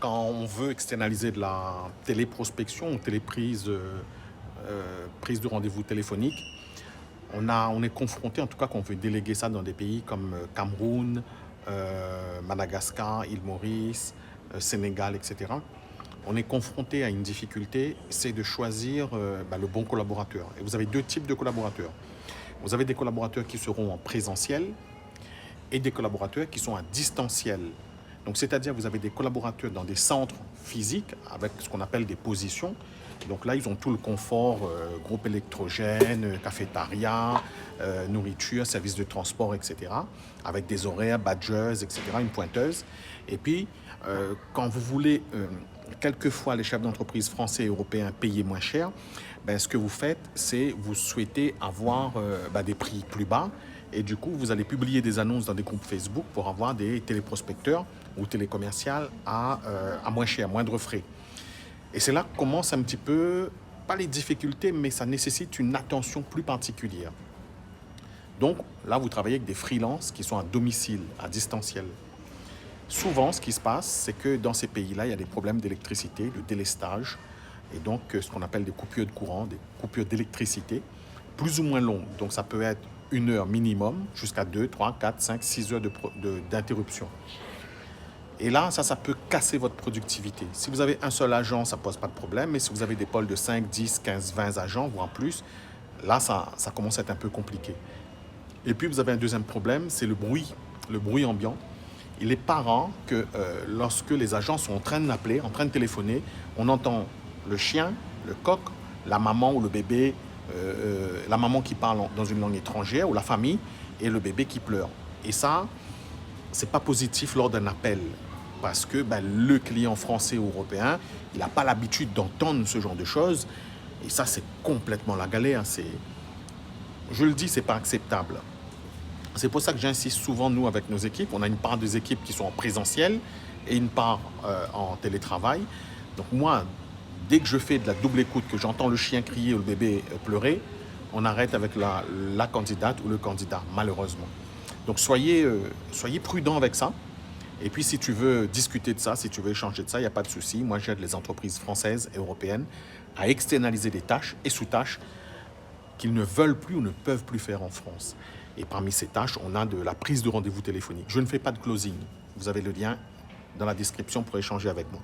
quand on veut externaliser de la téléprospection ou prise de rendez-vous téléphonique, on est confronté, en tout cas quand on veut déléguer ça dans des pays comme Cameroun, Madagascar, île Maurice, Sénégal, etc. On est confronté à une difficulté, c'est de choisir le bon collaborateur. Et vous avez deux types de collaborateurs. Vous avez des collaborateurs qui seront en présentiel et des collaborateurs qui sont à distanciel. Donc, c'est-à-dire vous avez des collaborateurs dans des centres physiques avec ce qu'on appelle des positions. Donc là, ils ont tout le confort, groupe électrogène, cafétéria, nourriture, service de transport, etc. Avec des horaires, badgers, etc., une pointeuse. Et puis, quand vous voulez, quelquefois, les chefs d'entreprise français et européens payer moins cher, ce que vous faites, c'est vous souhaitez avoir des prix plus bas. Et du coup, vous allez publier des annonces dans des groupes Facebook pour avoir des téléprospecteurs ou télécommerciales à moins cher, moindre frais. Et c'est là que commencent un petit peu, pas les difficultés, mais ça nécessite une attention plus particulière. Donc là, vous travaillez avec des freelances qui sont à domicile, à distanciel. Souvent, ce qui se passe, c'est que dans ces pays-là, il y a des problèmes d'électricité, de délestage, et donc ce qu'on appelle des coupures de courant, des coupures d'électricité, plus ou moins longues. Donc ça peut être 1 heure minimum, jusqu'à 2, 3, 4, 5, 6 heures d'interruption. Et là, ça peut casser votre productivité. Si vous avez un seul agent, ça ne pose pas de problème. Mais si vous avez des pôles de 5, 10, 15, 20 agents, voire plus, là, ça commence à être un peu compliqué. Et puis, vous avez un deuxième problème, c'est le bruit ambiant. Il n'est pas rare que lorsque les agents sont en train d'appeler, en train de téléphoner, on entend le chien, le coq, la maman ou le bébé, la maman qui parle dans une langue étrangère ou la famille et le bébé qui pleure. Et ça, c'est pas positif lors d'un appel parce que le client français ou européen, il n'a pas l'habitude d'entendre ce genre de choses et ça, c'est complètement la galère. Je le dis, c'est pas acceptable. C'est pour ça que j'insiste souvent, nous, avec nos équipes. On a une part des équipes qui sont en présentiel et une part en télétravail. Donc moi, dès que je fais de la double écoute, que j'entends le chien crier ou le bébé pleurer, on arrête avec la candidate ou le candidat, malheureusement. Donc soyez prudents avec ça. Et puis si tu veux discuter de ça, si tu veux échanger de ça, il n'y a pas de souci. Moi, j'aide les entreprises françaises et européennes à externaliser des tâches et sous-tâches qu'ils ne veulent plus ou ne peuvent plus faire en France. Et parmi ces tâches, on a de la prise de rendez-vous téléphonique. Je ne fais pas de closing. Vous avez le lien dans la description pour échanger avec moi.